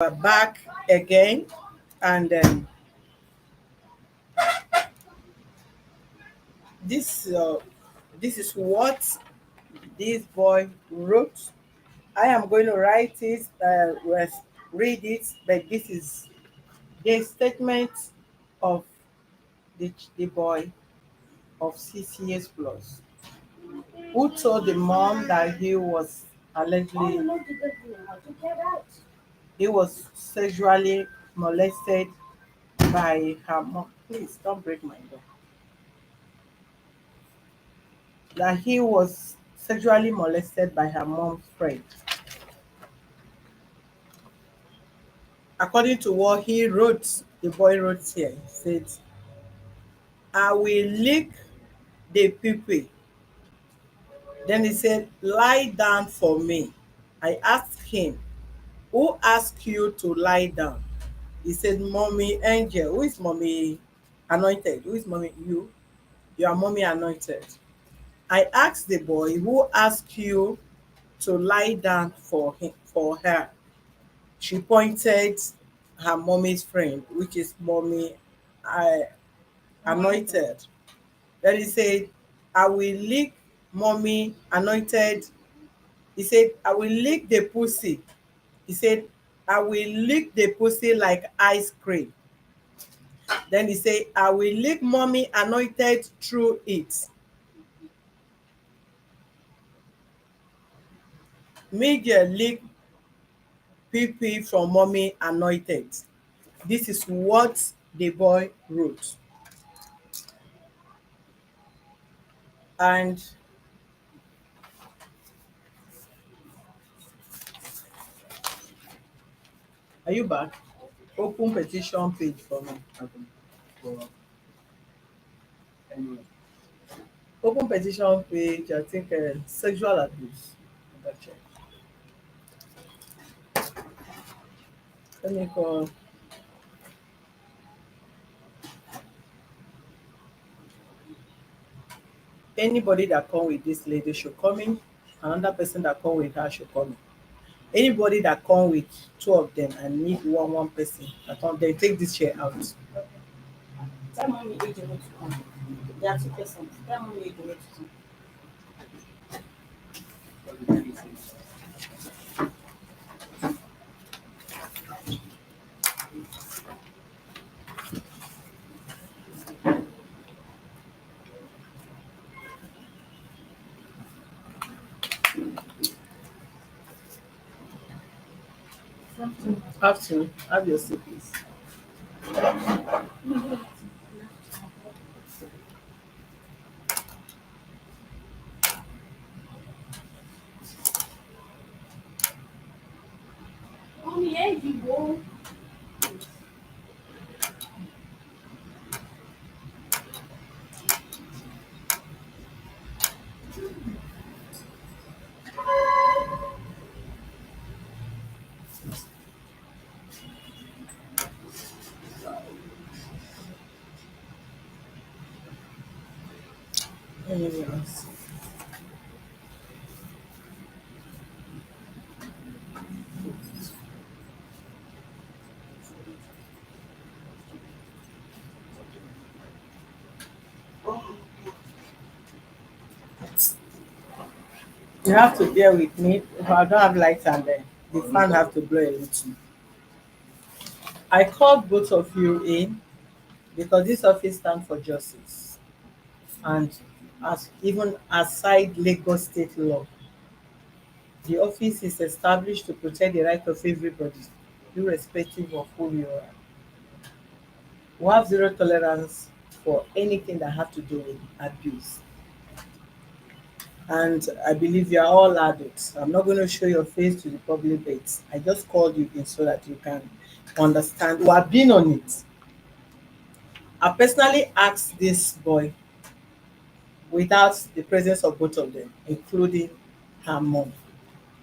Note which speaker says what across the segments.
Speaker 1: We're back again, and this this is what this boy wrote. I am going to write it, read it, but this is the statement of the boy of 6 years plus, who told the mom that he was sexually molested by her mom. Please don't break my door. That he was sexually molested by her mom's friend. According to what he wrote, the boy wrote here, he said, I will lick the pee. Then he said, lie down for me. I asked him, who asked you to lie down? He said, Mommy Angel. Who is Mommy Anointed? Who is Mommy? You? You are Mommy Anointed. I asked the boy, who asked you to lie down for her? She pointed her mommy's friend, which is Mommy I Anointed. Then he said, I will lick Mommy Anointed. He said, I will lick the pussy. He said, I will lick the pussy like ice cream. Then he said, I will lick Mommy Anointed through it. Media lick PP from Mommy Anointed. This is what the boy wrote. And are you back? Open petition page for me. Open petition page, I think sexual abuse. Check. Let me call anybody that come with this lady should come in. Another person that come with her should come in. Anybody that come with two of them and need one person that come, they take this chair out.
Speaker 2: Tell mommy age to come. There are two persons. Tell mommy age to come.
Speaker 1: Have your seat, please.
Speaker 2: Mommy age you go.
Speaker 1: Anyone else? You have to bear with me. If I don't have lights and the fan have to blow a little. I called both of you in because this office stands for justice, and as even aside Lagos state law, the office is established to protect the right of everybody, irrespective of who you are. We have zero tolerance for anything that has to do with abuse. And I believe you are all adults. I'm not going to show your face to the public, but I just called you in so that you can understand. We have been on it. I personally asked this boy without the presence of both of them, including her mom.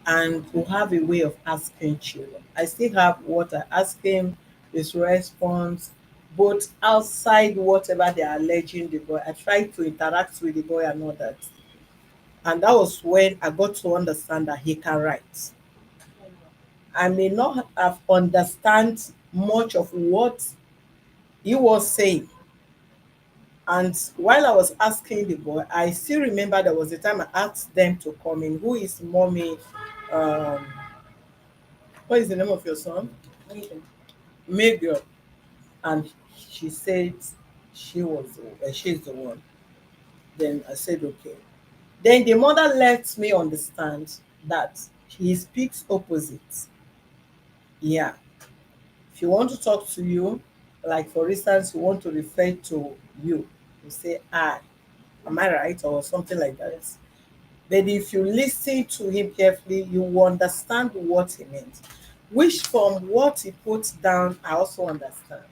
Speaker 1: And we have a way of asking children. I still have what I asked him, his response, both outside whatever they are alleging the boy. I tried to interact with the boy and all that. And that was when I got to understand that he can write. I may not have understand much of what he was saying. And while I was asking the boy, I still remember there was a time I asked them to come in. Who is mommy? Um, what is the name of your son?
Speaker 2: Neither.
Speaker 1: Miguel. And she said she's the one. Then I said okay. Then the mother let me understand that he speaks opposite. Yeah. If you want to talk to you, like for instance, you want to refer to you, you say I. Am I right? Or something like that.
Speaker 2: Yes.
Speaker 1: But if you listen to him carefully, you will understand what he meant. Which from what he puts down, I also understand.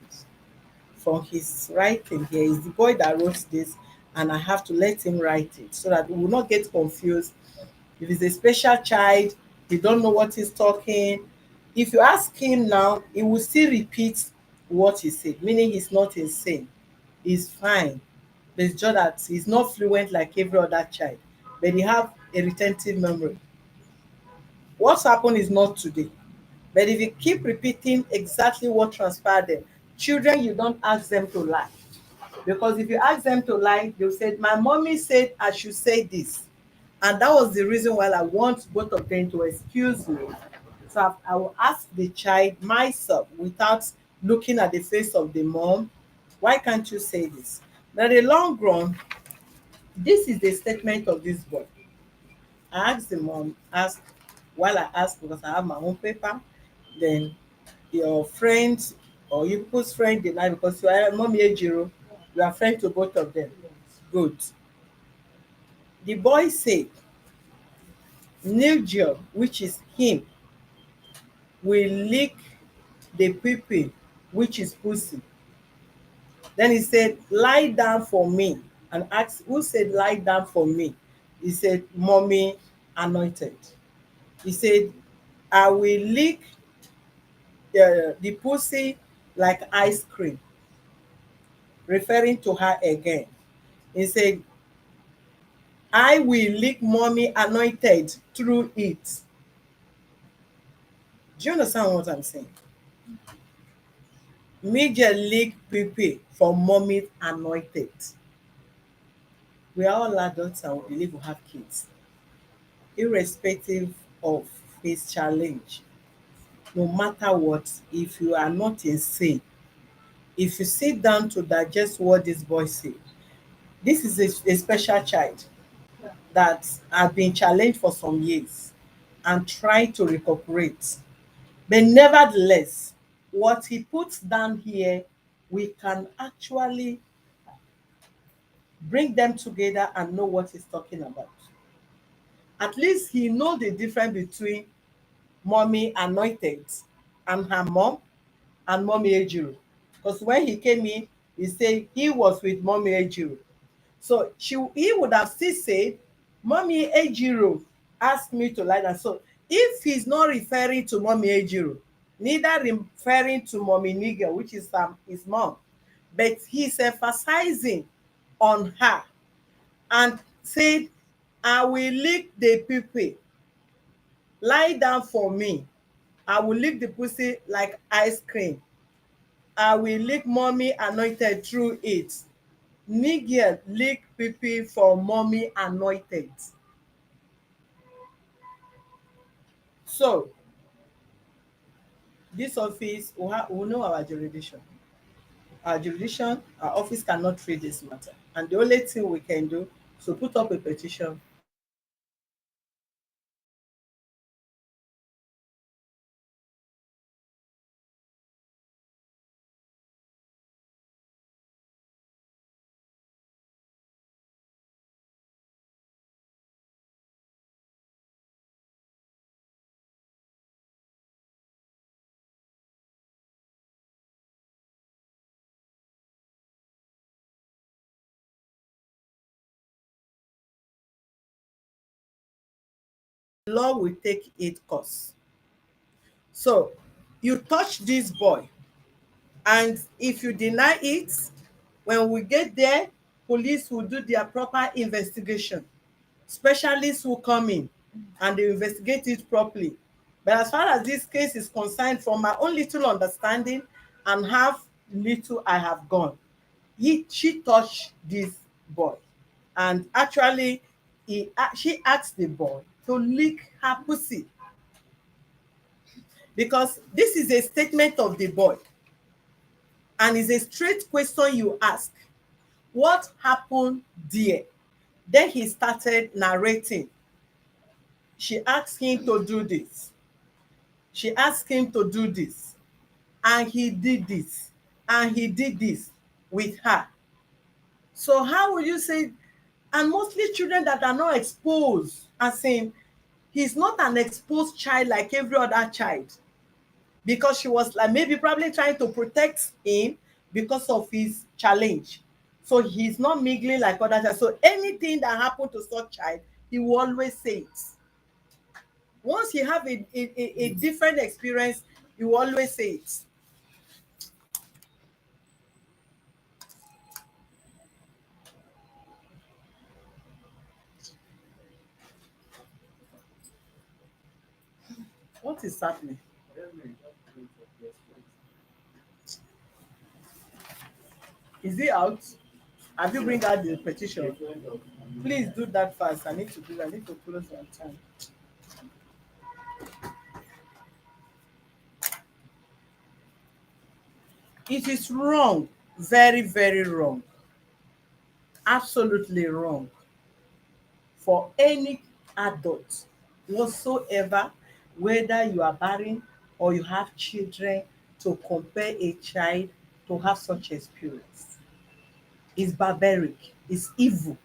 Speaker 1: From his writing here is the boy that wrote this, and I have to let him write it so that we will not get confused. If he's a special child, he don't know what he's talking. If you ask him now, he will still repeat what he said, meaning he's not insane. He's fine. But it's just that he's not fluent like every other child, but he have a retentive memory. What's happened is not today. But if you keep repeating exactly what transpired there, children, you don't ask them to lie. Because if you ask them to lie, they'll say, my mommy said I should say this. And that was the reason why I want both of them to excuse me. So I will ask the child myself without looking at the face of the mom, why can't you say this? Now, the long run, this is the statement of this boy. I asked the mom, while I asked because I have my own paper, then your friend or you people's friend deny because you are mommy Ejiro, you are friend to both of them.
Speaker 2: Yes.
Speaker 1: Good. The boy said, Nigel, which is him, will lick the pee which is pussy. Then he said, lie down for me. And asked, who said lie down for me? He said, mommy anointed. He said, I will lick the pussy like ice cream, referring to her again. He said, I will lick mommy anointed through it. Do you understand what I'm saying? Major lick Pepe for mommy anointed. We are all adults and we believe we have kids, irrespective of his challenge. No matter what, if you are not insane, if you sit down to digest what this boy said, this is a special child
Speaker 2: Yeah.
Speaker 1: that has been challenged for some years and trying to recuperate. But nevertheless, what he puts down here, we can actually bring them together and know what he's talking about. At least he know the difference between mommy anointed and her mom and mommy Ejiro. Because when he came in, he said he was with mommy Ejiro. So he would have still said, mommy Ejiro asked me to lie down. So if he's not referring to mommy Ejiro, neither referring to mommy Nigel, which is his mom, but he's emphasizing on her and said, I will lick the pee. Lie down for me. I will lick the pussy like ice cream. I will lick mommy anointed through it. Nigel lick pee for mommy anointed. So this office will know our jurisdiction. Our jurisdiction, our office cannot treat this matter. And the only thing we can do is to put up a petition. Law will take its course. So you touch this boy, and if you deny it, when we get there, police will do their proper investigation. Specialists will come in and they investigate it properly. But as far as this case is concerned, from my own little understanding and half little I have gone, she touched this boy, and actually she asked the boy to lick her pussy, because this is a statement of the boy and is a straight question you ask. What happened there? Then he started narrating. She asked him to do this. She asked him to do this. And he did this. And he did this with her. So how would you say, and mostly children that are not exposed, as in, he's not an exposed child like every other child, because she was like maybe probably trying to protect him because of his challenge. So he's not mingling like other child. So anything that happened to such child, he will always say it. Once you have a different experience, you will always say it. What is happening? Is it out? Have you bring out the petition? Please do that fast. I need to do that. I need to close on time. It is wrong, very, very wrong, absolutely wrong for any adult whatsoever, whether you are barren or you have children, to compare a child to have such experience. It's barbaric, it's evil,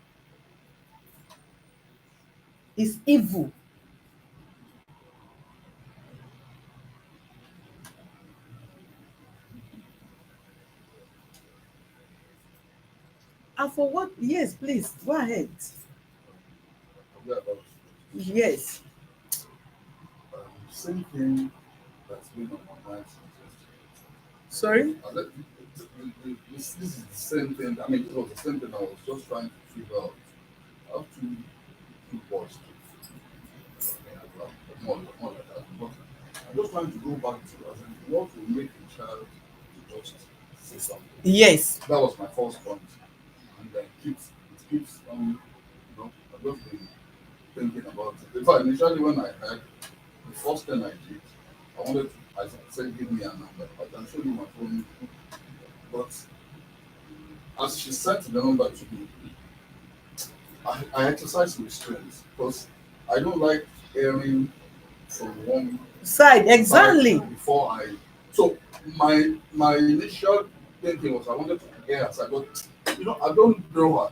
Speaker 1: it's evil. And for what? Yes, please go ahead. Yes.
Speaker 3: Same thing that's been on my mind since yesterday.
Speaker 1: Sorry.
Speaker 3: This is the same thing. I mean, it was the same thing I was just trying to figure out. I have two boys. I mean, I have more like that. But I'm just trying to go back to as in what will make a child to just say something.
Speaker 1: Yes.
Speaker 3: That was my first point. And then it keeps I've just been thinking about it. In fact, initially when I heard the first thing I did, I said, give me a number. I can show you my phone. But as she sent the number to me, I exercise restraint because I don't like hearing from one
Speaker 1: Side,
Speaker 3: side
Speaker 1: exactly.
Speaker 3: before I. So my initial thinking was I wanted to hear her side, but I don't know her,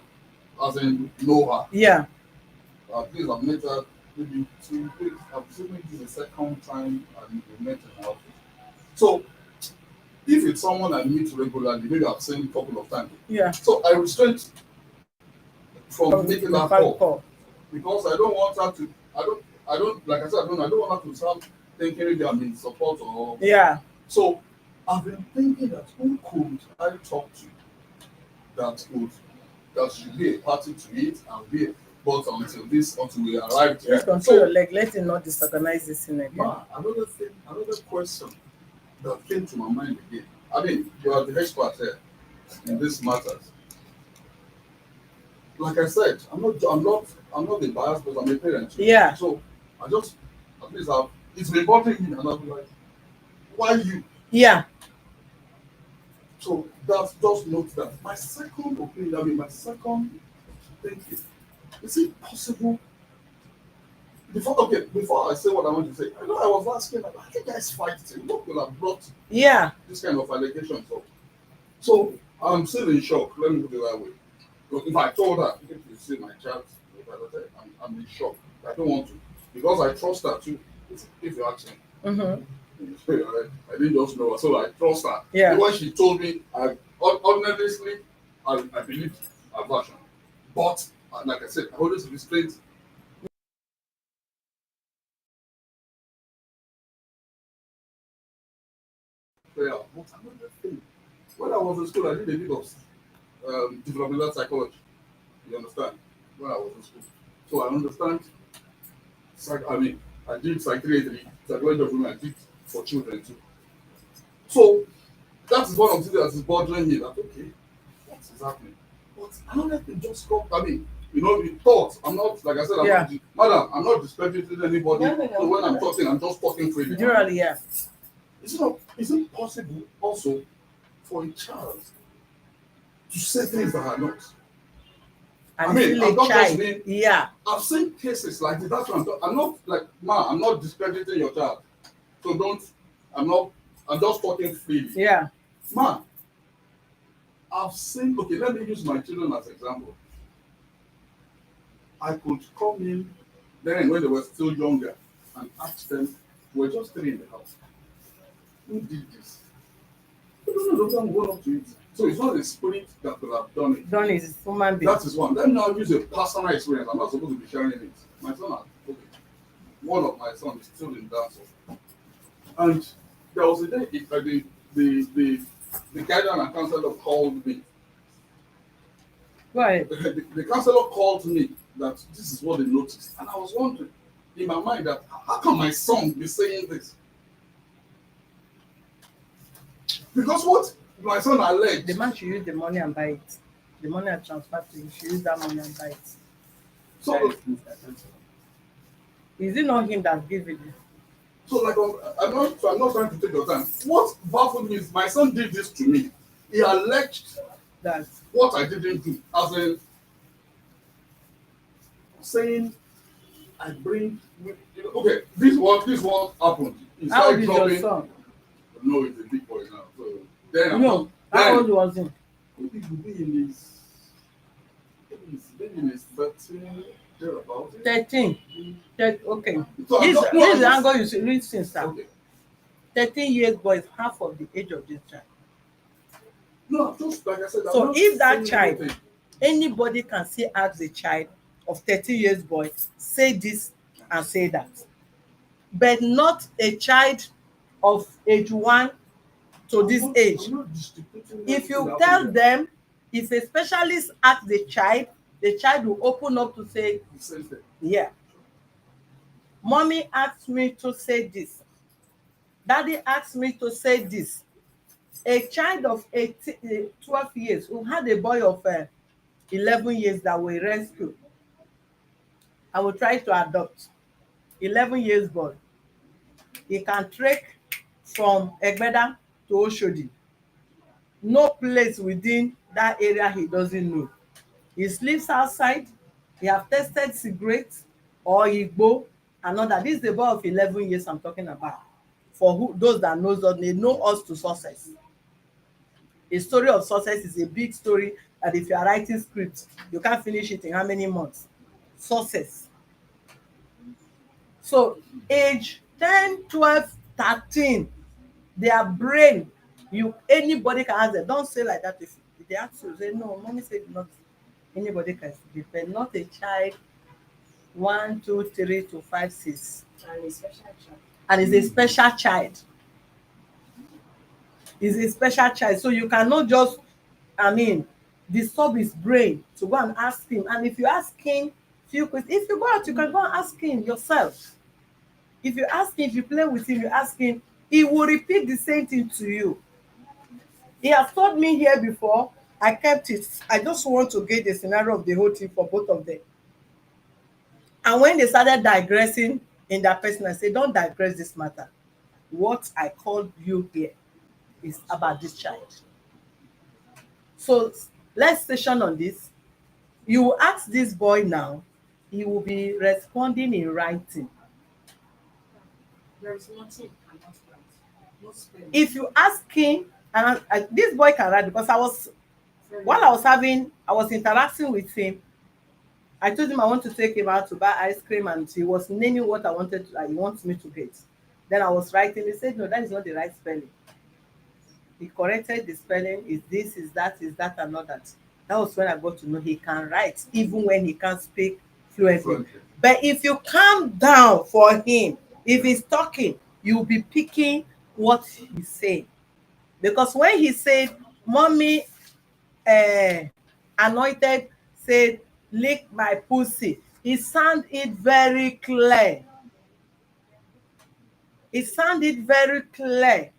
Speaker 3: as in know her.
Speaker 1: Yeah.
Speaker 3: At least I've met her maybe 2 weeks. I've seen maybe the second time we met in her office. So if it's someone I meet regularly, maybe I've seen a couple of times.
Speaker 1: Yeah.
Speaker 3: So I restrain from
Speaker 1: Of
Speaker 3: making
Speaker 1: the
Speaker 3: that
Speaker 1: phone
Speaker 3: call because I don't want her to. I don't like I said. I don't want her to start thinking maybe I'm in support or.
Speaker 1: Yeah.
Speaker 3: So I've been thinking that who could I talk to that should be a party to it and be. But until we arrived
Speaker 1: Just
Speaker 3: here.
Speaker 1: control your leg. Let him not disorganize this thing again.
Speaker 3: Another question that came to my mind again. I mean, you are the expert here in these matters. Like I said, I'm not the bias, but I'm a parent too.
Speaker 1: Yeah.
Speaker 3: So I just at least it's been bothering me, and I'll be like, why you?
Speaker 1: Yeah.
Speaker 3: So that's just note that. My second opinion, I mean, my second thinking, is it possible? Before I say what I want to say, I was asking, like, I think guys fight it. What could have brought
Speaker 1: Yeah.
Speaker 3: this kind of allegations up? So I'm still in shock. Let me put it that way. Because if I told her, if you see my chat, I'm in shock. I don't want to. Because I trust her too. If you ask me.
Speaker 1: Mm-hmm.
Speaker 3: I didn't just know her, so I trust her.
Speaker 1: Yeah.
Speaker 3: When she told me, honestly, I believed her version. But, like I said, I always restrained. But another thing, when I was in school, I did a bit of developmental psychology. You understand? When I was in school. So I understand, I did psychiatry, psychology of women, I did for children too. So that is one of the things that is bothering me. That okay, what is happening? But another thing just come. I mean, the thought. I'm not like I said. I'm
Speaker 1: Yeah.
Speaker 3: not, madam. I'm not discrediting anybody.
Speaker 2: No, no, no.
Speaker 3: So when I'm talking, I'm just talking freely.
Speaker 1: Generally, yeah.
Speaker 3: Is it possible also for a child to say things that are not? I
Speaker 1: And
Speaker 3: mean,
Speaker 1: still
Speaker 3: I'm
Speaker 1: a
Speaker 3: not
Speaker 1: child.
Speaker 3: mentioning.
Speaker 1: Yeah.
Speaker 3: I've seen cases like this. That's what I'm not like, ma. I'm not discrediting your child. So don't. I'm not. I'm just talking freely.
Speaker 1: Yeah.
Speaker 3: Ma, I've seen. Okay, let me use my children as example. I could come in then when they were still younger and ask them. We're just three in the house. Who did this? No, don't go up to it. So it's not the spirit that could have done it.
Speaker 1: Done is human being.
Speaker 3: That is one. Let me now use a personal experience. I'm not supposed to be sharing it. My son, okay, one of my sons is still in dance, and there was a day the guardian and counselor called me.
Speaker 1: Go ahead.
Speaker 3: The counselor called me that this is what they noticed, and I was wondering in my mind that how can my son be saying this? Because what my son alleged.
Speaker 1: The man should use the money and buy it. The money I transfer to him, should use that money and buy it.
Speaker 3: So
Speaker 1: Is it not him that gave it?
Speaker 3: So like I'm not trying to take your time. What baffled me is my son did this to me. He alleged
Speaker 1: That
Speaker 3: what I didn't do, as in saying I bring. Okay, this what happened. He
Speaker 1: how old
Speaker 3: started
Speaker 1: is your
Speaker 3: dropping.
Speaker 1: son?
Speaker 3: No, he's a big boy now. So then I'm
Speaker 1: No.
Speaker 3: not.
Speaker 1: How old
Speaker 3: Then
Speaker 1: was he?
Speaker 3: maybe he'll be in his maybe in his 13 thereabouts.
Speaker 1: 13. Okay.
Speaker 3: So I'm
Speaker 1: This
Speaker 3: not, no,
Speaker 1: this
Speaker 3: I'm
Speaker 1: is the
Speaker 3: not,
Speaker 1: angle you should read since, sir.
Speaker 3: okay.
Speaker 1: 13 years boy is half of the age of this child.
Speaker 3: No, just like I said. I'm
Speaker 1: So
Speaker 3: not
Speaker 1: if that
Speaker 3: saying
Speaker 1: child,
Speaker 3: anything.
Speaker 1: anybody can still ask the child of 13 years boy, say this and say that. But not a child of age 1 to this age.
Speaker 3: I'm not distributing
Speaker 1: If you
Speaker 3: anything
Speaker 1: tell
Speaker 3: happened
Speaker 1: them, if a specialist ask the child will open up to say,
Speaker 3: the same thing.
Speaker 1: yeah, mommy asked me to say this. Daddy asked me to say this. A child of 12 years who had a boy of 11 years that we rescued, I will try to adopt. 11 years boy. He can trek from Egbeda to Oshodi. No place within that area he doesn't know. He sleeps outside. He have tested cigarettes or igbo and all that. This is the boy of 11 years I'm talking about. For those that knows us, they know us to success. A story of success is a big story that if you are writing scripts, you can't finish it in how many months? Success. So age 10, 12, 13, their brain, anybody can ask them. Don't say like that. If they ask you, say no, mommy said not. Anybody can speak, but not a child 1, 2, 3 to 5, 6.
Speaker 2: And a special child.
Speaker 1: And is a special child. Is a special child. So you cannot just, disturb his brain to go and ask him. And if you ask him few questions, if you go out, you can go and ask him yourself. If you ask him, if you play with him, you ask him, he will repeat the same thing to you. He has told me here before. I kept it. I just want to get the scenario of the whole thing for both of them. And when they started digressing in that person, I said, don't digress this matter. What I called you here is about this child. So let's station on this. You will ask this boy now, he will be responding in writing.
Speaker 2: There is nothing I cannot write. No spelling.
Speaker 1: If you ask him, and this boy can write because while I was interacting with him, I told him I want to take him out to buy ice cream, and he was naming what he wants me to get. Then I was writing. He said, no, that is not the right spelling. He corrected the spelling. Is this, is that, and all that. That was when I got to know he can write, even when he can't speak fluently. But if you calm down for him, if he's talking, you'll be picking what he's saying. Because when he said, mommy anointed said, lick my pussy, he sound it very clear. It sounded very clear.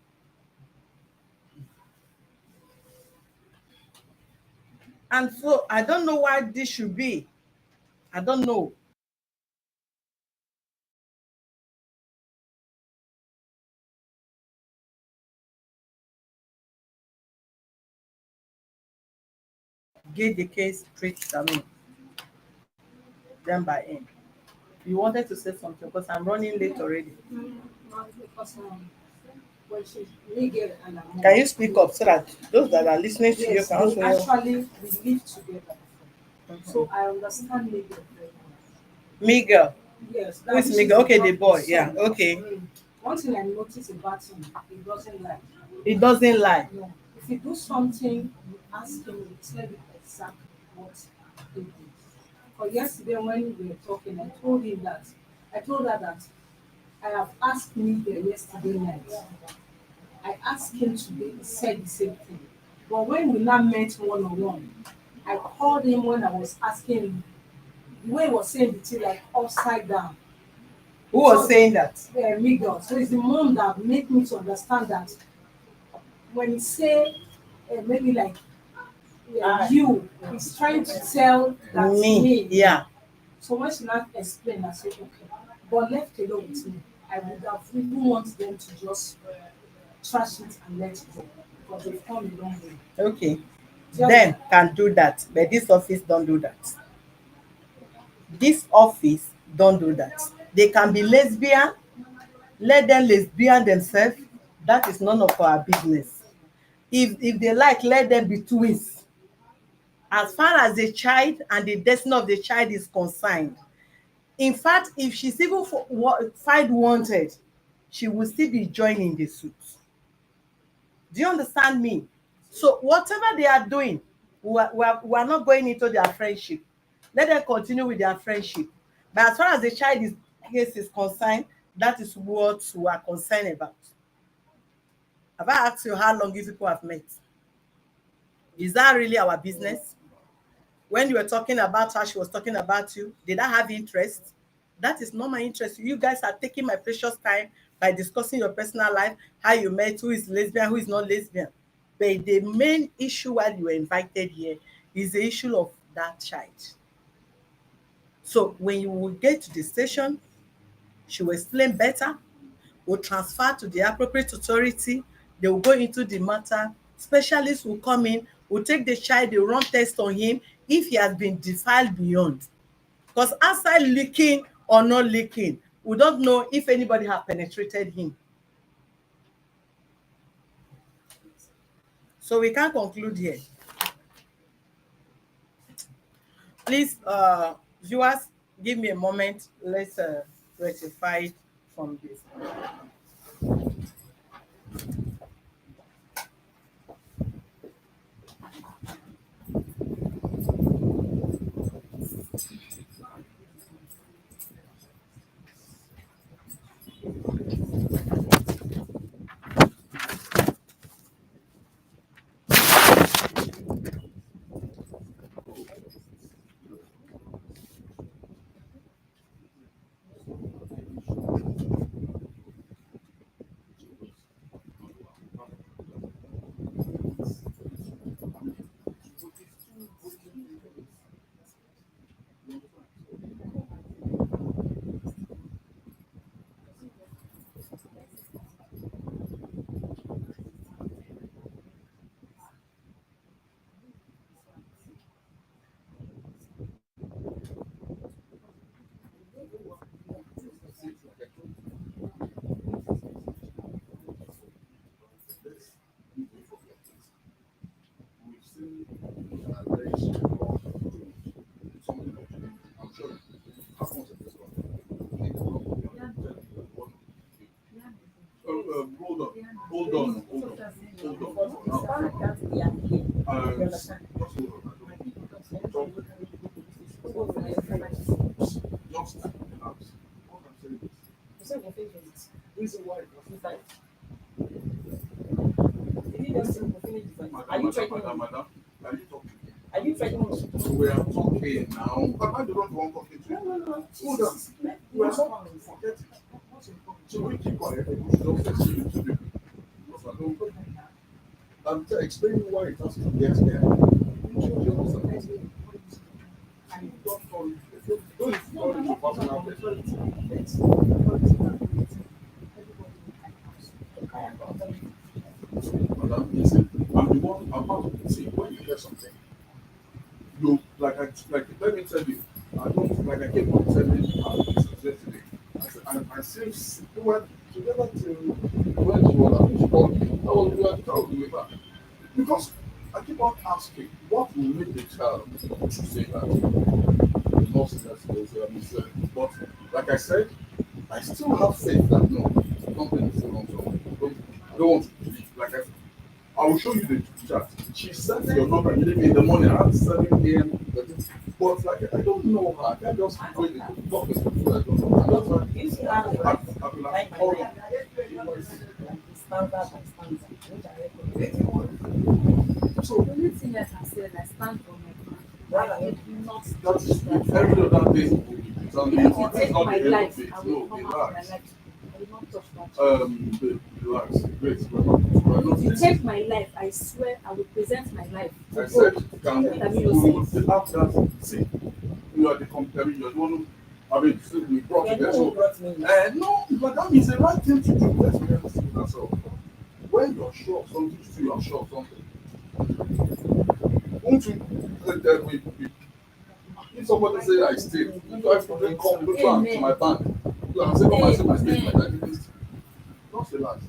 Speaker 1: And so I don't know why this should be. I don't know. Get the case straight, I mean, then by end. You wanted to say something because I'm running late already.
Speaker 2: Not because when she's legal and I'm
Speaker 1: Can you speak up so that those that are listening to you
Speaker 2: yes,
Speaker 1: can
Speaker 2: they
Speaker 1: also hear?
Speaker 2: actually we live together. So I understand legal very well.
Speaker 1: Miguel.
Speaker 2: Yes,
Speaker 1: Who
Speaker 2: that
Speaker 1: is
Speaker 2: this is
Speaker 1: Miguel? Okay, the boy. Yeah,
Speaker 2: son.
Speaker 1: okay.
Speaker 2: One thing I notice about him, he doesn't lie.
Speaker 1: He doesn't lie.
Speaker 2: No. If you do something, you ask him, he tell you exactly what he did. Because yesterday when we were talking, I told her that I have asked Miguel yesterday night. I asked him today, he said the same thing. But when we now met one on one, I called him when I was asking him, the way he was saying the thing like upside down.
Speaker 1: Who was
Speaker 2: So,
Speaker 1: saying that?
Speaker 2: Miguel. So it's the mom that make me to understand that when he say maybe like you, he's trying to tell that me.
Speaker 1: Yeah.
Speaker 2: So when she not explain, I said okay. But left alone with me, I would have even want them to just trash it and let it go. Because they've come a long way.
Speaker 1: Okay.
Speaker 2: Just
Speaker 1: Them can do that, but this office don't do that. This office don't do that. They can be lesbian, let them lesbian themselves. That is none of our business. If they like, let them be twins. As far as the child and the destiny of the child is concerned. In fact, if she's even find wanted, she will still be joining the suit. Do you understand me? So whatever they are doing, we are not going into their friendship. Let them continue with their friendship. But as far as the child case is concerned, that is what we are concerned about. Have I asked you how long you people have met? Is that really our business? When you were talking about her, she was talking about you. Did I have interest? That is not my interest. You guys are taking my precious time by discussing your personal life, how you met, who is lesbian, who is not lesbian. But the main issue while you were invited here is the issue of that child. So when you will get to the station, she will explain better, will transfer to the appropriate authority, they will go into the matter, specialists will come in, will take the child, they will run test on him if he has been defiled beyond. Because outside leaking or not leaking, we don't know if anybody have penetrated him. So we can conclude here. Please, viewers, give me a moment. Let's rectify it from this.
Speaker 3: We've seen alleged wrong doing something like that. I'm sure it happens in this country. Hold on, hold on, hold on, hold on. For now. Just hold on. Talk. Just relax. What I'm saying is, reason why it was fight. Madam, are you talking?
Speaker 2: Are you threatening me?
Speaker 3: We are talking now. But I don't want to talk to you.
Speaker 2: No.
Speaker 3: Hold on. We are not forget it. What's important? So we keep quiet, we should just pursue you to people. Because I don't, I'm explaining why it has to get there. You should understand. And don't call it, if you don't call it your personal madam, listen, I'm the one, I'm part of the team. When you hear something, you like let me tell you, I don't like I keep on telling this yesterday. I since we were together till when she was she called me. I was we were talking with her. Because I keep on asking what will make the child to say that. Not necessarily, but like I said, I still have faith that no, something is still wrong. I don't want to believe. I will show you the chat. She sent your number immediately in the morning around 7 a.m. But like I don't know her. I can't just go in the talk with people I don't know. And that's why
Speaker 1: You see how
Speaker 3: I've been like, oh,
Speaker 1: standard and standard, which I
Speaker 3: so
Speaker 2: The only thing I can say is I stand for my plan.
Speaker 1: recommend.
Speaker 2: I did not
Speaker 3: that is
Speaker 2: that.
Speaker 3: every other day will be
Speaker 2: Even if
Speaker 3: it's
Speaker 2: you take
Speaker 3: not
Speaker 2: my
Speaker 3: the end
Speaker 2: life,
Speaker 3: of it.
Speaker 2: I
Speaker 3: No,
Speaker 2: will come out of my
Speaker 3: relax.
Speaker 2: life. I will not touch that.
Speaker 3: Relax. Wait, we're not
Speaker 2: If you
Speaker 3: listening.
Speaker 2: take my life, I swear I will present my life to
Speaker 3: I said,
Speaker 2: God.
Speaker 3: can
Speaker 2: That
Speaker 3: we
Speaker 2: you
Speaker 3: will
Speaker 2: say.
Speaker 3: have that? See, you are the company, you're the one who, I mean, see, we brought
Speaker 1: Yeah,
Speaker 3: it there.
Speaker 1: no one
Speaker 3: So,
Speaker 1: brought me.
Speaker 3: no, but that is the right thing to do. Let's be honest with ourselves. When you're sure of something, you feel you're sure of something. Won't you, if somebody say I steal, if I people come, go to my bank, and say, come and see my statement, I didn't steal. Just relax.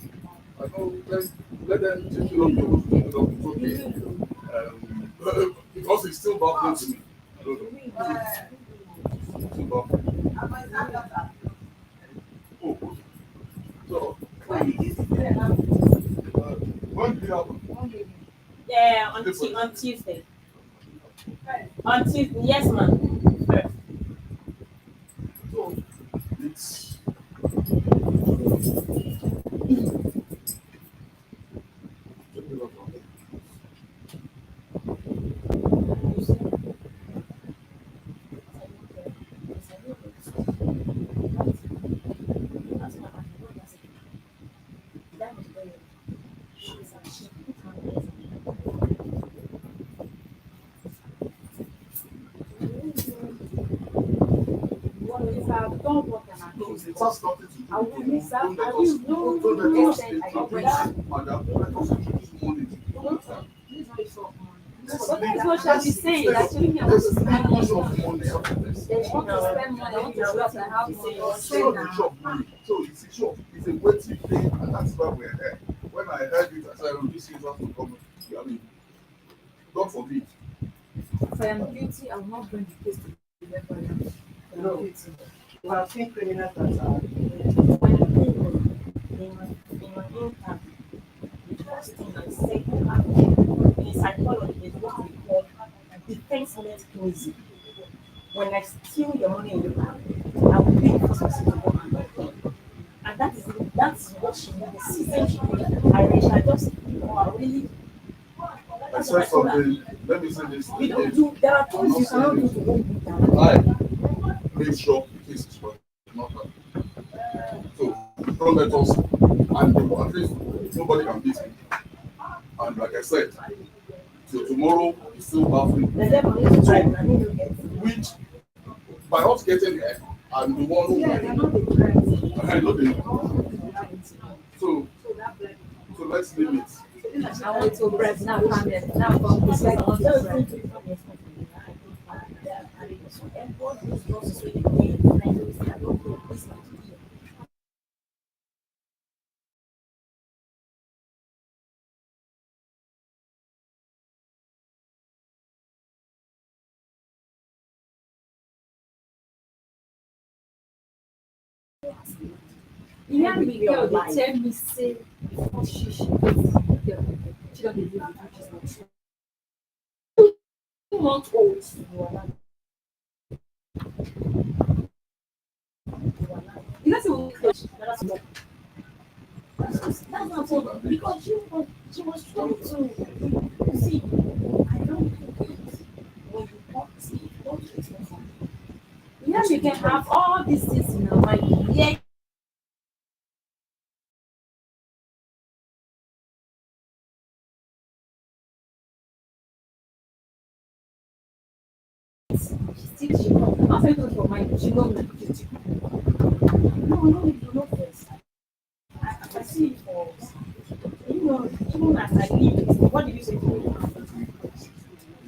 Speaker 3: I know, let them take it up, they will take it up, it's okay. Because it's still baffling to me. I don't know. It's still baffling. Oh, okay. So, when did it happen?
Speaker 1: Yeah, on Tuesday. On Tuesday, yes, ma'am. First.
Speaker 3: So, it's
Speaker 2: Well, if I have done what I'm
Speaker 3: no,
Speaker 2: accused
Speaker 3: it
Speaker 2: of,
Speaker 3: has nothing to do
Speaker 2: I
Speaker 3: with
Speaker 2: will
Speaker 3: you.
Speaker 2: miss out.
Speaker 3: Don't let
Speaker 2: I
Speaker 3: us,
Speaker 2: will know
Speaker 3: don't let
Speaker 2: the
Speaker 3: us
Speaker 2: extent I
Speaker 3: introduce,
Speaker 2: went.
Speaker 3: madam, let us introduce money to you.
Speaker 2: Don't
Speaker 3: Understand?
Speaker 2: Please don't insult money.
Speaker 3: Let's
Speaker 2: But that is what I'll be saying. Actually, me, I want to
Speaker 3: let's
Speaker 2: spend
Speaker 3: leave use
Speaker 2: money.
Speaker 3: of money after this.
Speaker 2: They want to spend money. I want to show that I have money.
Speaker 3: It's
Speaker 2: Spend
Speaker 3: not the
Speaker 2: now.
Speaker 3: job money. So it's a job. It's a waiting thing, and that's why we're here. When I heard it, I said, oh, this is has to come. I mean, God forbid.
Speaker 2: If I am guilty, I will not bring the case to the level I am.
Speaker 1: No.
Speaker 2: I'm guilty.
Speaker 1: You have seen criminals that are in my intern. The first thing I say in psychology is what we call defenseless closing. When I steal your money in the bank, I will be the first person to go and knock them. And that's what she did. The season she did. I just, I really,
Speaker 3: I
Speaker 1: that's what
Speaker 3: said
Speaker 1: I told her.
Speaker 3: something. Let me say this
Speaker 1: You don't
Speaker 3: again.
Speaker 1: do, there are
Speaker 3: I'm
Speaker 1: things
Speaker 3: not
Speaker 1: you cannot
Speaker 3: saying
Speaker 1: do
Speaker 3: this.
Speaker 1: to hold me down.
Speaker 3: I made sure the case is not her. So don't let us, and at least nobody can beat me. And like I said, till tomorrow is still baffling.
Speaker 1: The level is right, I mean, you get.
Speaker 3: Which by us getting there, I'm the one who
Speaker 2: Yeah, they're not the correct.
Speaker 3: I know the so
Speaker 2: So that black.
Speaker 3: so let's leave it.
Speaker 2: I want to bread now. Now from this side, I want to bread. You hear me, girl, they tell me, say, before she girl, she don't believe it, which is not true. 2 months old. You know, so
Speaker 1: That's not so because she was trying to see. I don't think it when you talk see don't expect something.
Speaker 2: you know, you can have all these things in your mind, yet She still she come. After you for mind, she know me. No, no, you know first. I see it for you know, even as I leave, what did you say to me?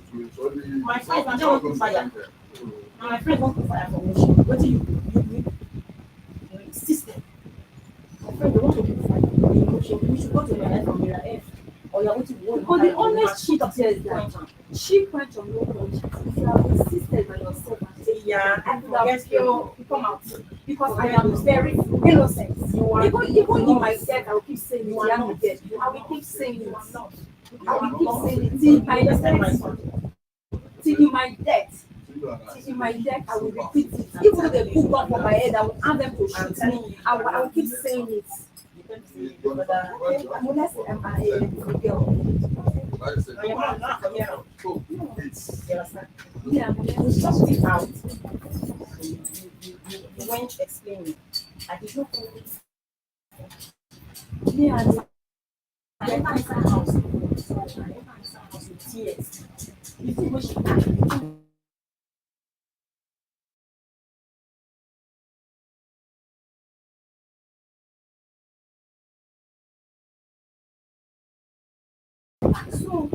Speaker 3: It will surely,
Speaker 2: My
Speaker 3: it's
Speaker 2: friends,
Speaker 3: not,
Speaker 2: I
Speaker 3: it's
Speaker 2: don't
Speaker 3: not
Speaker 2: want to
Speaker 3: going to
Speaker 2: fire.
Speaker 3: end there. So,
Speaker 2: And my friend want to fire for me. What do you system? My friend, they want to do fire. We should go to my life from Mira F. Or you're going to go. But the honest truth is that she went on no point. If you have insisted on yourself and say,
Speaker 1: Yeah,
Speaker 2: I could have
Speaker 1: yes,
Speaker 2: you come out. Because I am very innocent. Even in my death, I will keep saying it. I am dead. I will keep saying it. I will keep saying it till my death. Till in my death.
Speaker 3: so you and I,
Speaker 2: Till in my death, I will repeat it. Even though they put gun for my head, I will have them to shoot me. I will keep saying it. Unless I'm a girl.
Speaker 3: like I said,
Speaker 1: No, you're not. Yeah.
Speaker 3: so it's,
Speaker 1: You understand?
Speaker 2: Yeah,
Speaker 1: You sorted it out. You went explaining. I did not know it.
Speaker 2: yeah,
Speaker 1: I enter inside house. I enter inside house with tears. You see what she did? So,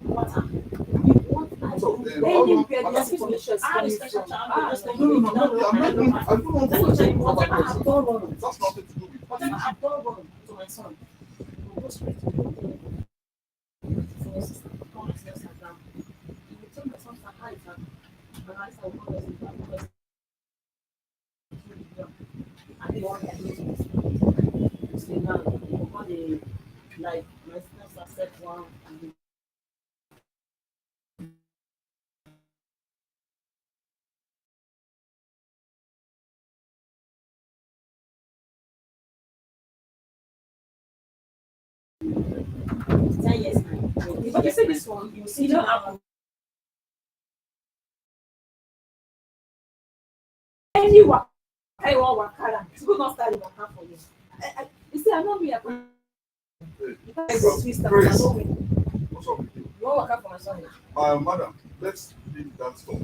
Speaker 1: what happened? You want I
Speaker 3: so
Speaker 1: do.
Speaker 3: then,
Speaker 2: then
Speaker 3: how
Speaker 2: you
Speaker 3: long,
Speaker 2: get
Speaker 3: how
Speaker 2: the
Speaker 3: long,
Speaker 2: situations
Speaker 1: I have a
Speaker 2: coming
Speaker 1: special
Speaker 2: from.
Speaker 1: child. Just like
Speaker 3: no, no,
Speaker 1: you
Speaker 3: no,
Speaker 1: don't know.
Speaker 3: I'm
Speaker 1: I
Speaker 3: not,
Speaker 1: don't know.
Speaker 3: I don't want
Speaker 1: Let
Speaker 3: to
Speaker 1: me tell
Speaker 3: say
Speaker 1: you,
Speaker 3: another
Speaker 1: whatever I've
Speaker 3: person.
Speaker 1: done wrong,
Speaker 3: It has nothing to do with
Speaker 1: whatever
Speaker 3: me.
Speaker 1: I've done wrong to my son, will go straight to the senior sister. Come and sit down. You will tell my son to hide and analyze how come as because I didn't want to admit it. So now, when they like my sister accept one and they say yes,
Speaker 2: But you see this one,
Speaker 1: you
Speaker 2: you
Speaker 1: see
Speaker 2: know,
Speaker 1: now.
Speaker 2: anyone, anyone wakala, people not start the waka for you. You see, I'm not me.
Speaker 3: Hey,
Speaker 2: I go twist and I
Speaker 3: Grace,
Speaker 2: know me.
Speaker 3: what's up with you?
Speaker 2: You want waka for my son?
Speaker 3: Madam, let's leave that stuff.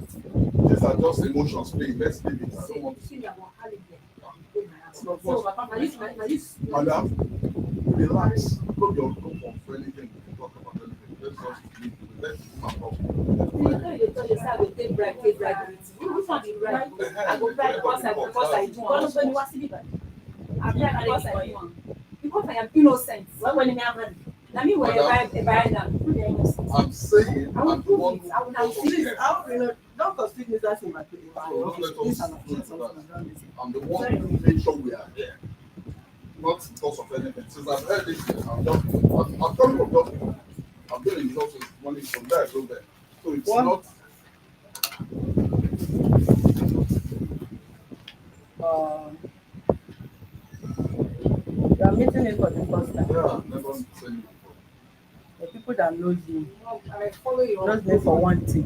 Speaker 3: These are just emotions playing. Let's leave it. I don't want to.
Speaker 2: See that wakala there.
Speaker 3: So,
Speaker 2: So, I used my use.
Speaker 3: Madam, relax. Don't your come for anything. Talk about anything. Let's just leave it. Let's do my problem.
Speaker 2: You tell you say I go take bribe with you. Which one be bribe? I go bribe because I do. Because when you want to be bribe, I bribe because I do. Because I am innocent.
Speaker 1: When you never
Speaker 2: I mean, when
Speaker 3: Madam,
Speaker 2: I buy them,
Speaker 3: I'm saying
Speaker 2: I will
Speaker 3: I'm the
Speaker 2: prove
Speaker 3: one
Speaker 2: it.
Speaker 3: who
Speaker 2: I will
Speaker 3: does
Speaker 2: see
Speaker 1: please,
Speaker 3: it.
Speaker 1: how you know, don't confuse me that's in my
Speaker 3: So don't let
Speaker 1: this
Speaker 3: us
Speaker 1: and
Speaker 3: go into
Speaker 1: something
Speaker 3: that.
Speaker 1: I've done this.
Speaker 3: I'm the one who made sure we are here. Not because of anything. Since I've heard this, I'm coming from just, I'm doing the also money from there to there. So it's
Speaker 1: What?
Speaker 3: not,
Speaker 1: Um, you are meeting me for the first time.
Speaker 3: yeah, I've never seen it before.
Speaker 1: The people that knows you
Speaker 2: I follow you.
Speaker 1: knows me for one thing,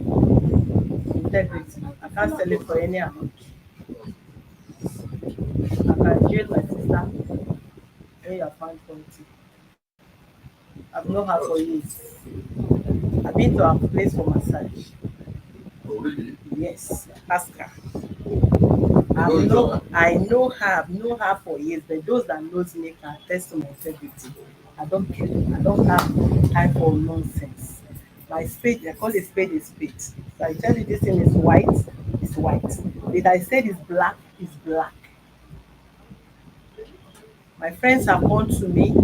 Speaker 1: integrity. I can't sell it for any amount. I can jail my sister when you are found guilty. I've known her for years. I've been to her place for massage.
Speaker 3: Oh, really?
Speaker 1: Yes, ask her.
Speaker 3: You know each other?
Speaker 1: I've known her for years, but those that knows me can attest to my integrity. I don't have time for nonsense. My spade, I call a spade a spade. So I tell you this thing is white, it's white. If I said it's black, it's black. My friends have come to me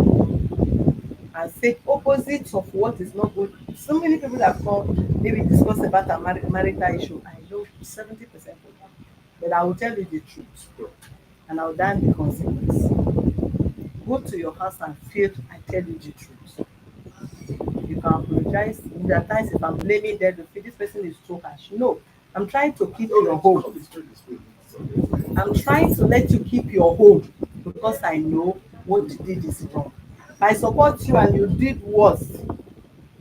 Speaker 1: and said opposite of what is not good. So many people have come, maybe discuss about a marital issue. I know 70% of them. But I will tell you the truth and I will damn the consequence. Go to your house and feel I tell you the truth. You can apologize. There are times if I'm blaming them, you feel this person is too harsh. No, I'm trying to keep your home.
Speaker 3: It's straight, it's straight. It's okay.
Speaker 1: I'm trying to let you keep your home because I know what you did is wrong. If I support you and you did worse,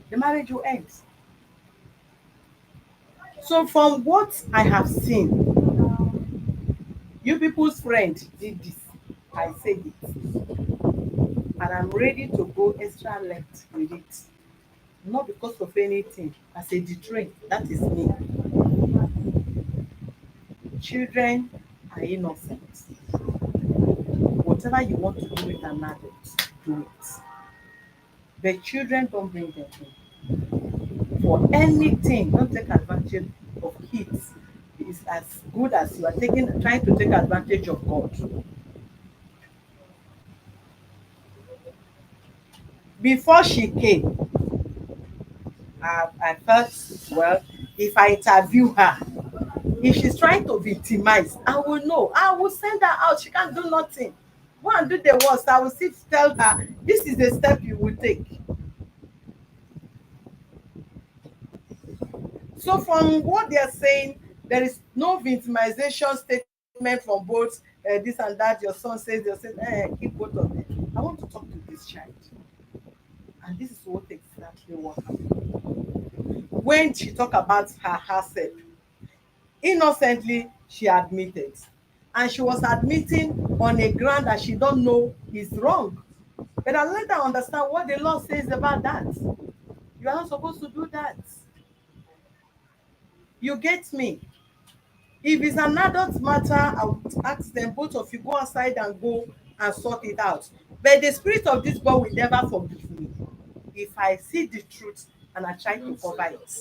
Speaker 1: the marriage will end. So from what I have seen, you people's friend did this. I said it. And I'm ready to go extra length with it. Not because of anything. As a deterrent, that is me. children are innocent. Whatever you want to do with an adult, do it. But children, don't bring them in. For anything, don't take advantage of kids. It's as good as you are trying to take advantage of God. Before she came, I felt, well, if I interview her, if she's trying to victimize, I will know. I will send her out. She can't do nothing. Go and do the worst. I will still tell her, this is the step you will take. So from what they are saying, there is no victimization statement from both this and that. Your son says, they say, keep both of them. I want to talk to this child. And this is what exactly what happened. When she talked about herself, innocently, she admitted. And she was admitting on a ground that she don't know is wrong. But I let her understand what the law says about that. You are not supposed to do that. You get me? If it's an adult matter, I would ask them, both of you, go outside and go and sort it out. But the spirit of this boy will never forgive me if I see the truth and I try to cover it.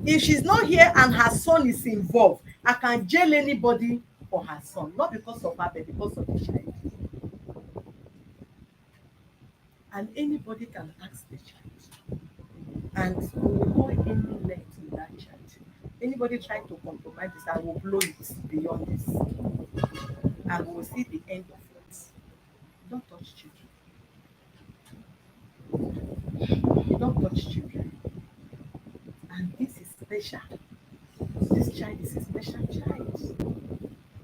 Speaker 1: If she's not here and her son is involved, I can jail anybody for her son, not because of her, but because of the child. And anybody can ask the child. And we will go any length with that child. Anybody trying to compromise this, I will blow it beyond this. And we will see the end of it. Don't touch children. You don't touch children. And this is special. This child is a special child.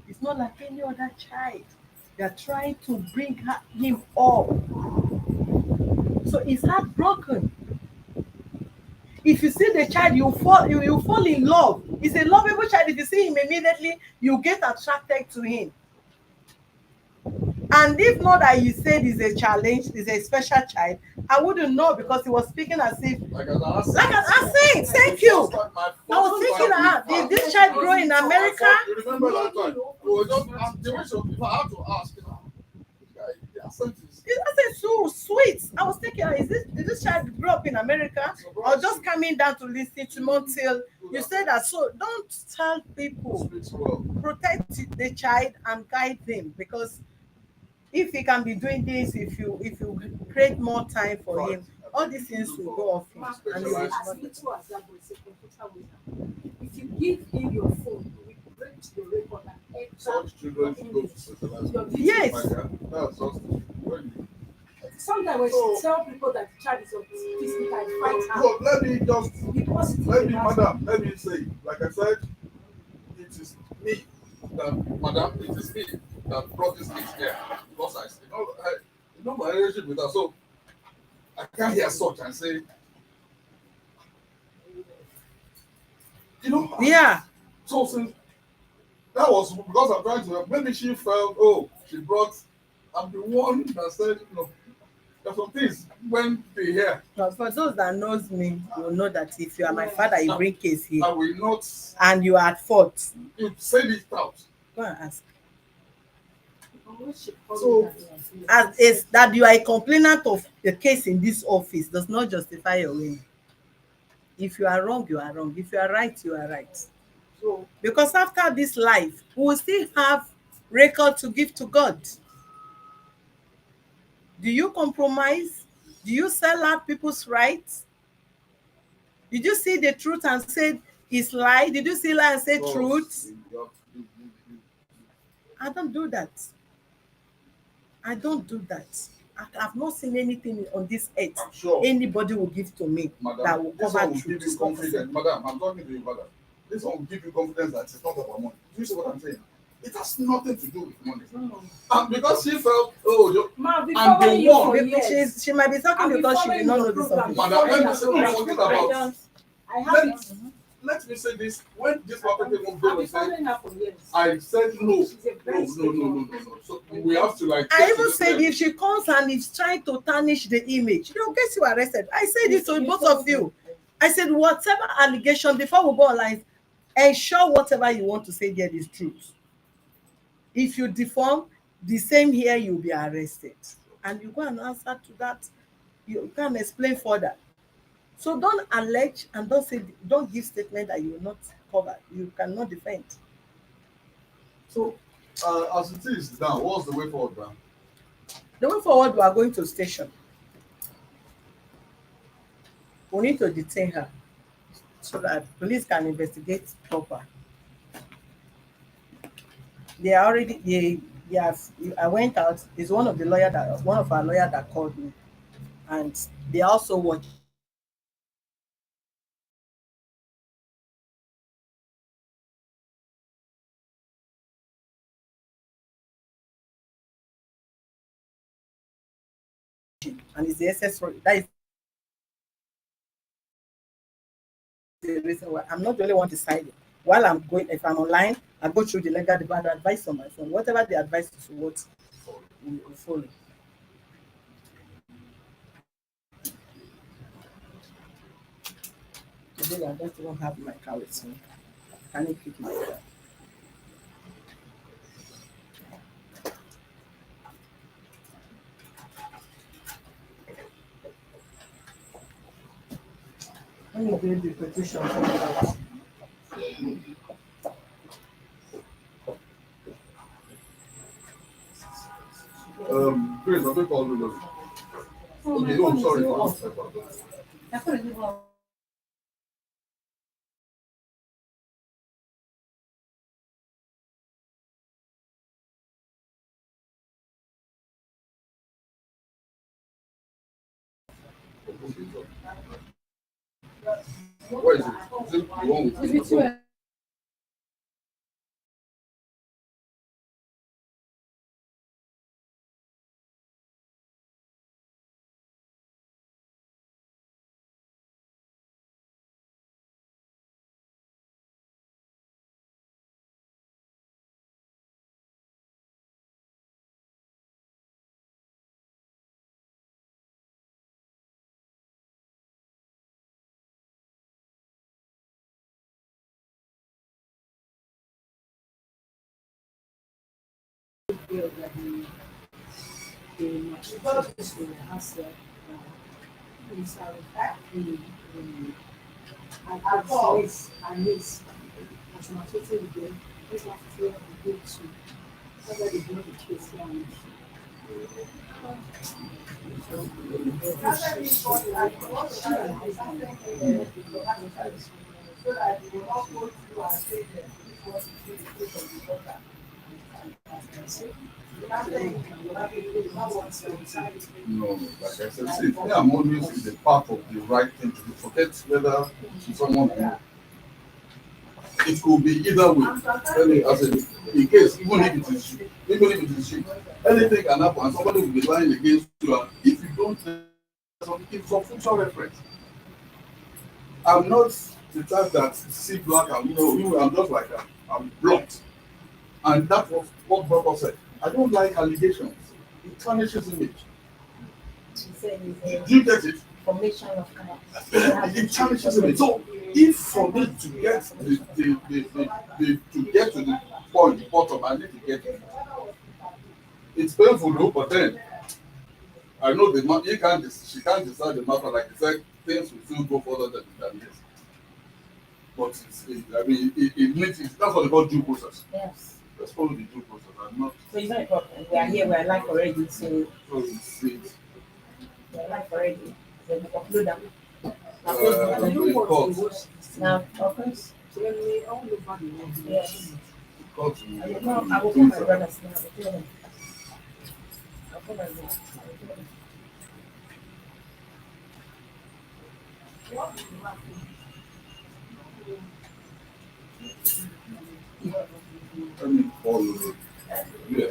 Speaker 1: It's not like any other child. They are trying to bring him up. So it's heartbroken. If you see the child, you fall in love. He's a lovable child. If you see him immediately, you get attracted to him. And if not that you said he's a challenge, he's a special child, I wouldn't know, because he was speaking as if
Speaker 3: Like an asset.
Speaker 1: like an asset. Thank you. I was thinking, did this child grow in America?
Speaker 3: You remember that time? We were just if I had to ask, the asset is.
Speaker 1: It's so sweet. I was thinking, did this child grow up in America or just coming down to listen to me till you said that? So don't tell people. Protect the child and guide them, because if he can be doing this, if you create more time for him, all these things will go off him. And he will
Speaker 2: as
Speaker 1: not.
Speaker 2: little as that boy is a computer wizard. If you give him your phone, he will break your record and enter
Speaker 3: Such children should go
Speaker 2: your
Speaker 3: to specialized
Speaker 2: your
Speaker 3: schools.
Speaker 1: Yes.
Speaker 3: That's just when you.
Speaker 2: Sometimes when she tell people that the child is autistic, we can fight her.
Speaker 3: So let me just
Speaker 2: Be positive about it.
Speaker 3: madam, let me say, like I said, it is me it is me that brought this thing here. Because my relationship with her, so I can't hear such and say,
Speaker 1: Yeah.
Speaker 3: So since that was because I'm trying to, maybe she felt, she brought, I'm the one that said, there's some things when they hear.
Speaker 1: But for those that knows me, will know that if you are my father, you bring case here
Speaker 3: I will not,
Speaker 1: and you are at fault,
Speaker 3: you say it out.
Speaker 1: go and ask.
Speaker 3: So,
Speaker 1: As is that you are a complainant of the case in this office does not justify your winning. If you are wrong, you are wrong. If you are right, you are right.
Speaker 3: so
Speaker 1: Because after this life, we will still have record to give to God. Do you compromise? Do you sell out people's rights? Did you see the truth and say it's lie? Did you see lie and say truth? I don't do that. I don't do that. I've not seen anything on this earth
Speaker 3: I'm sure,
Speaker 1: anybody will give to me
Speaker 3: madam,
Speaker 1: that will
Speaker 3: this
Speaker 1: cover
Speaker 3: one will give you confidence. Madam, I'm talking to you, madam. This one will give you confidence that it's not about money. Do you see what I'm saying? It has nothing to do with money. And because she felt,
Speaker 2: Ma, we
Speaker 3: And
Speaker 2: follow
Speaker 3: the
Speaker 2: you
Speaker 3: one-
Speaker 2: for years.
Speaker 1: She might be talking
Speaker 2: I've been
Speaker 1: because she
Speaker 2: following
Speaker 1: did not
Speaker 2: your
Speaker 1: know this
Speaker 2: program.
Speaker 1: of
Speaker 3: madam, let me say
Speaker 2: I
Speaker 3: something
Speaker 2: don't-
Speaker 3: about.
Speaker 2: I haven't.
Speaker 3: Let me say this. When this market even
Speaker 2: I've
Speaker 3: go
Speaker 2: been
Speaker 3: and say,
Speaker 2: following her for years.
Speaker 3: I said no.
Speaker 2: She's a very
Speaker 3: No. So we have to like.
Speaker 1: I even said if she comes and is trying to tarnish the image, they'll get you arrested. I said this to both of you. I said whatever allegation before we go online, ensure whatever you want to say there is truth. If you deform, the same here you'll be arrested. And you go and answer to that. You can explain further. So don't allege and don't give statement that you will not cover. You cannot defend.
Speaker 3: So, as it is now, what's the way forward now?
Speaker 1: The way forward, we are going to station. We need to detain her so that police can investigate proper. They are already they have I went out. It's one of our lawyer that called me, and they are also watching. And it's the SS that is the reason why I'm not the only one deciding. While I'm going, if I'm online, I go through the legal department advice on my phone. Whatever the advice is, what we will follow. Today I don't even have my car with me. Can you pick my car? When you do the petition for that,
Speaker 3: Grace, I think all of
Speaker 2: Oh, my
Speaker 3: Okay,
Speaker 2: phone
Speaker 3: oh,
Speaker 2: is
Speaker 3: sorry.
Speaker 2: still
Speaker 3: Sorry.
Speaker 2: off. My phone is still off.
Speaker 3: Where is it? Is it the one with
Speaker 2: Is
Speaker 3: the
Speaker 2: it too girl that the has is and niece as my total again. This one to go to whether they know the case here and
Speaker 3: No, like I said, see, me, I'm always in the path of the right thing to do. Forget whether someone it could be either way. Any as in case, even if it is shit, anything can happen and somebody will be lying against you. And if you don't it's for future reference. I'm not the type that see black and I'm just like that. I'm blunt. And that was what Baba said. I don't like allegations. It tarnishes image. Do you get it?
Speaker 2: formation of
Speaker 3: It tarnishes image. So if for me to get to get to the point, the bottom, I need to get it. It's painful though, but then I know she can't decide the matter like you said, things will still go further than this. But it needs that's what they call due process.
Speaker 2: Yes.
Speaker 3: Let's follow the due process. I'm not
Speaker 2: So it's not a problem. We are here, we are live already, so
Speaker 3: so it's
Speaker 2: we are live already. So we conclude them.
Speaker 3: court.
Speaker 2: Now, of course. Yes.
Speaker 3: Court
Speaker 2: I will call my brothers now. I will tell them. I'll call my brothers. I will tell them.
Speaker 3: let me follow. Yeah.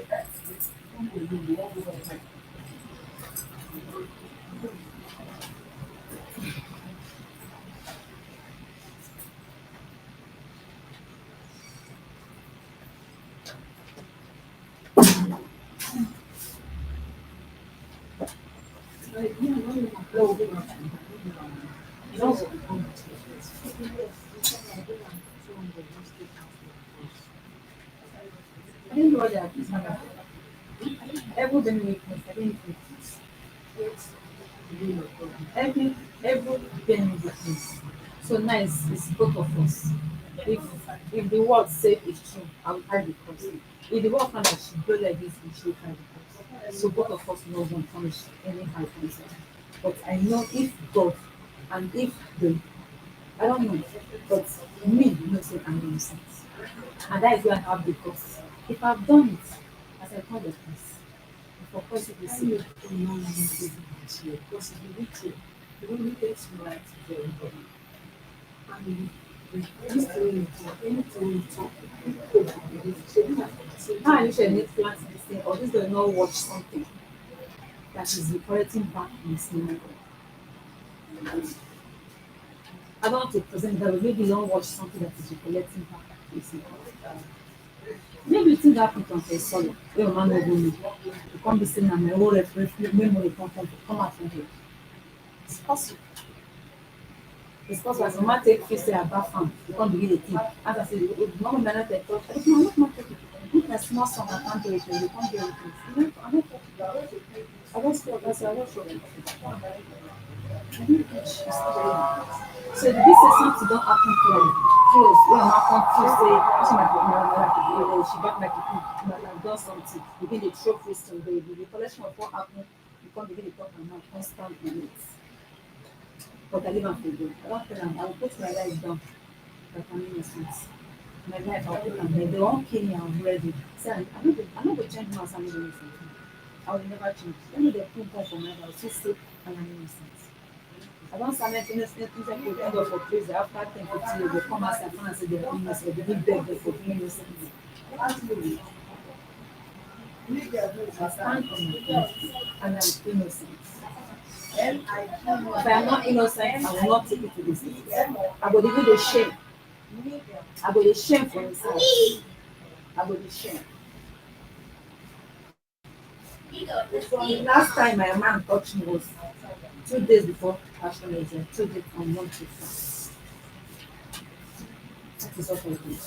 Speaker 2: No. everybody agrees on that. Everybody weakness, I think it's everybody weakness. So nice it's both of us. If if the word say it's true, I will hide the cross. If the word find that she go like this, she will hide the cross. So both of us know won't punish any high concept. But I know if God and if the I don't know, but me know say I'm innocent. And that is why I have the guts. If I've done it, as I call the police, if of course if you see me doing no reason because if you reach it, you don't need to write very important. And this thing, anything you talk, so now I usually need to plant this thing, or this does not watch something that is recurring back in the cinema. I don't want to present that, but maybe you don't watch something that is recollecting back in the cinema. Maybe you think that happen from a solo, where man no go me. You come be saying na my whole memory come out from here. It's possible. It's possible. As a man take face say about farm, you come begin dey think. As I say, the mama may not take talk. I don't know, I'm not talking. If na small song, I can't do it. You can't do it. I'm not talking. I just feel that's I just feel. I didn't catch. So the big say something don't happen to her. Close. When I come to say, she might be she back my pikin, might have done something. Begin the throw question, the collection of what happened, you can't begin to talk and now constant on it. But I live and forgive. I don't tell them, I will put my life down. Like I'm innocent. My life, I'll put them there. They won't kill me, I'm ready. Say, I'm not going to change my I'm innocent. I will never change. Let me the proof for my life, I'll still say I am innocent. I don't stand up innocent people end up for prison after 10, 15 years, they come outside and say they're innocent, they didn't beg them for being innocent. Absolutely. I stand on my feet and I'm innocent. If I am not innocent, I will not take it to this. I will give you the shame. I will the shame for myself. I will the shame. So the last time my man touched me was 2 days before Passion Exam, 2 days on month before. That is what I did.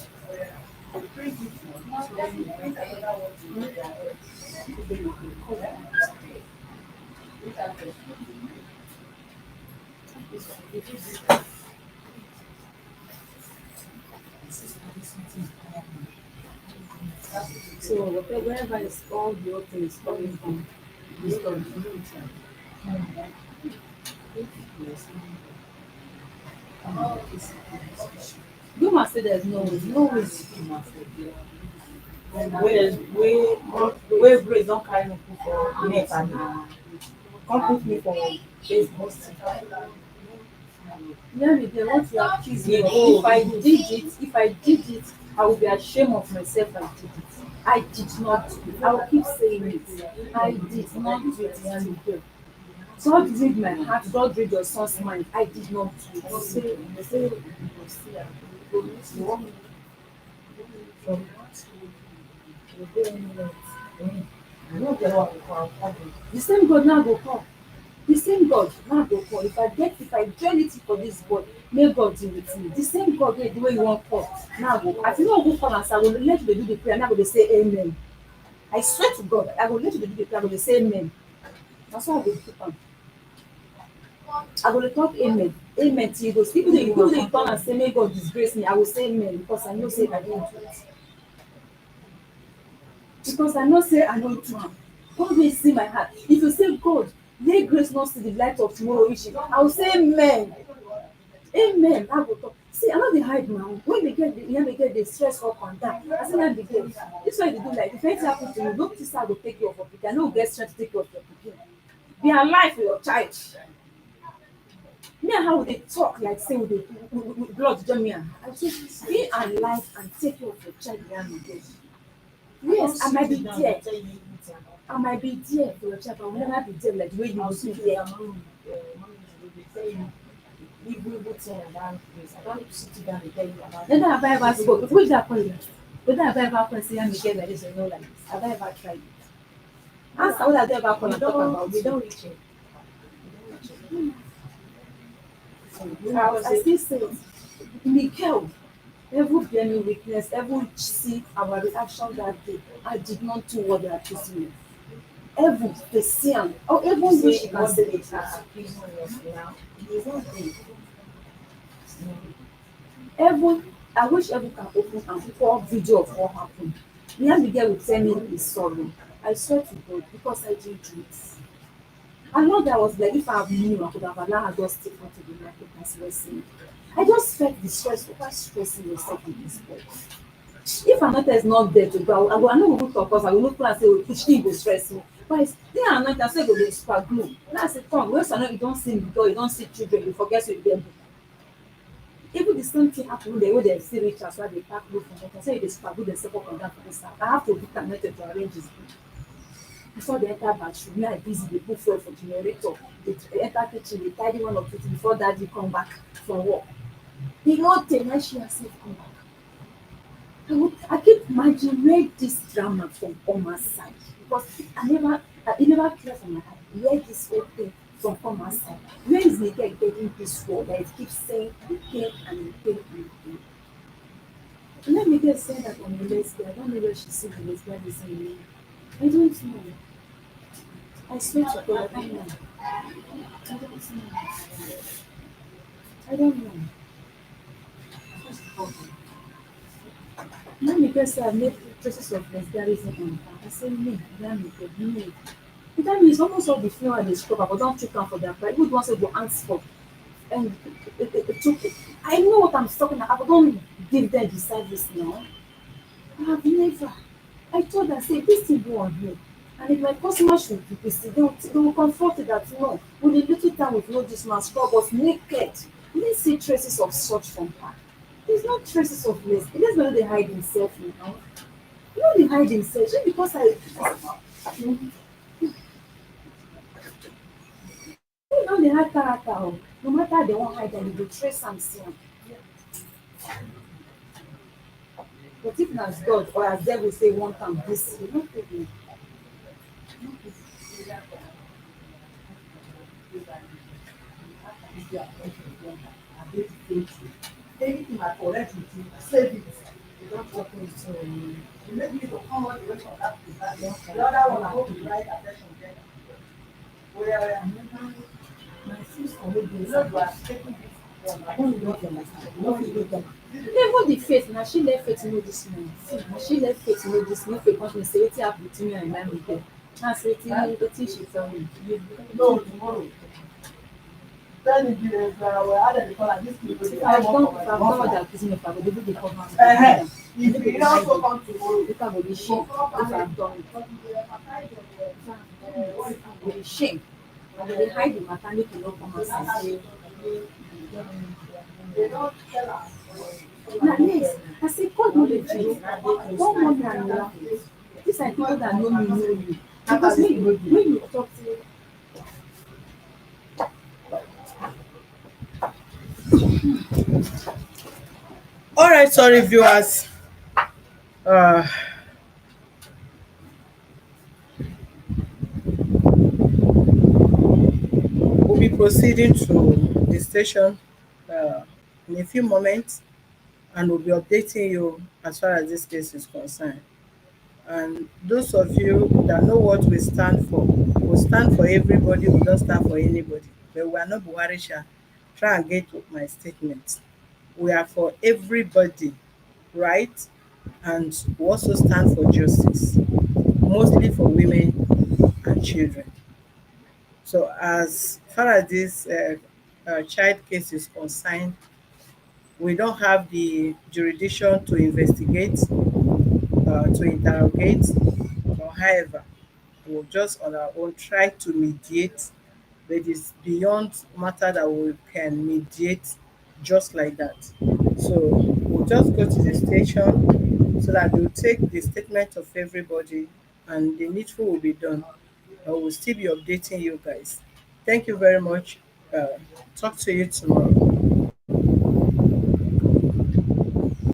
Speaker 2: So wherever it's all the whole thing is coming from, this story. You must say there's no way, no way.
Speaker 4: Where grace don't carry me for neck and come put me for face busting.
Speaker 2: Yeah, they want to accuse me. If I did it, I will be ashamed of myself. I did it. I did not do it. I will keep saying it. I did not do it. And God read my heart. God read your son's mind. I did not do it.
Speaker 4: They say you go anywhere. I don't get what we call
Speaker 2: The same God now go come. The same God now go come. If I join it for this God, may God deal with me. The same God wey the way you wan come now go. As you no go come as I go let you dey do the prayer, now go dey say amen. I swear to God, I go let you dey do the prayer, I go dey say amen. Na so I go keep am. I go dey talk amen, amen till you go see. People dey turn and say may God disgrace me, I go say amen because I know say I didn't do it. Because I know say I no do am. God wey see my heart. If you say God, may grace not see the light of tomorrow reaching, I will say amen. Amen. I go talk. See, I no dey hide now. When they get the stress up and down, I say na be there. This one they do like if anything happen to you, no think say I go take care of your pikin. I no go get strength to take care of your pikin. Be alive for your child. Me and how we dey talk like say we dey blood join me and I say be alive and take care of your child behind me dead. Yes, I might be there. I might be there for your child, but I will never be there like the way you will be there. Whether have I ever spoke? Which that point? Whether have I ever called say I'm again like this or no like this? Have I ever tried it? Ask whether have I ever called and talk about
Speaker 4: we
Speaker 2: it.
Speaker 4: don't reach it.
Speaker 2: I still say it. Mikel, Even be any weakness, even see our reaction that day. I did not do what they accused me. Even they see am, or even
Speaker 4: You
Speaker 2: though
Speaker 4: say
Speaker 2: she can
Speaker 4: what
Speaker 2: say
Speaker 4: they
Speaker 2: the
Speaker 4: are
Speaker 2: truth.
Speaker 4: accusing us now, it is not there.
Speaker 2: Even I wish Evu can open and pour video of what happened. Me and the girl will tell me he's sorry. I swear to God, because I didn't do it. I know that was like if I knew I could have allowed her just take her to the market and stressing. I just felt the stress. Why stressing yourself in this way? If Anita is not there to go, I no go talk because I will look and say, oh, she go stress me. But it's then Anita say go dey super glue. Now I say, come, when Anita you don see me because you don see children, you forget say you get book. Even the same thing happen wey dem see Richard why dey pack load for motor say e dey super glue dem step up and down for inside. I have to beat Anita to arrange his book. Before they enter bathroom, me I busy dey put fuel for generator, dey enter kitchen dey tidy one or two things before daddy come back from work. E no tey na she herself come back. I keep imagining where this drama from Oma's side because I never clear for my head where this whole thing from Oma's side. Where is the girl getting this word that it keeps saying he came and he came and he came. Let me get saying that I'm a lesbian. I don't know where she see the lesbian is in me. I don't know. I swear to God, I don't know. I don't know. I don't know. Let me get say I make traces of lesbianism on her. I say me, let me get me. The time is almost all the female and dey scrub but don't treat am for their pride. Who wan say go ask for and it took it. I know what I'm talking about. I don't give them the service now. I have never. I told her say this thing go on here. And if my customer should be pissed, they will confront it that no, with the little time we've known this man scrub us naked. We didn't see traces of such from her. There's no traces of this. It is when they hide himself now. You know they hide himself just because you know they hide character oh. No matter how they wan hide am, you go trace am see am. But if na as God or as devil say want am this you no problem.
Speaker 4: Anything I correct with you, save it. You don't talk me so you make me to come all the way from that to that. The other one I hope you write attention there. My sister wey dey inside you are taking this one. I don't even understand. You no fit do them.
Speaker 2: Even the faith na she let faith know this man. See na she let faith know this man. Faith come to me say wetin happen between me and Imam girl. Na say wetin she tell me.
Speaker 4: No, tomorrow. Tell me the how dem dey call am, dis people
Speaker 2: If
Speaker 4: dey
Speaker 2: I
Speaker 4: come
Speaker 2: have
Speaker 4: up
Speaker 2: done
Speaker 4: for
Speaker 2: if
Speaker 4: my
Speaker 2: I have done what
Speaker 4: husband.
Speaker 2: they accuse me of I go dey do the cover am.
Speaker 4: If you also come tomorrow,
Speaker 2: If I go be shame if I have done it. If I go be shame. I go dey hide the matter make e no come outside say
Speaker 4: they don't tell us.
Speaker 2: na yes I say God no dey cheat. One money and laugh. Dis na people that know me know you. Because when you talk say
Speaker 1: All right, sorry viewers. Uh, we'll be proceeding to the station uh, in a few moments, and we'll be updating you as far as this case is concerned. And those of you that know what we stand for, we stand for everybody, we don't stand for anybody. But we are not Buharisha. Try and get to my statement. We are for everybody, right? And we also stand for justice, mostly for women and children. So as far as this child case is concerned, we don't have the jurisdiction to investigate, to interrogate, or however, we'll just on our own try to mediate, but it's beyond matter that we can mediate just like that. So we'll just go to the station so that they'll take the statement of everybody and the needful will be done. I will still be updating you guys. Thank you very much. Talk to you tomorrow.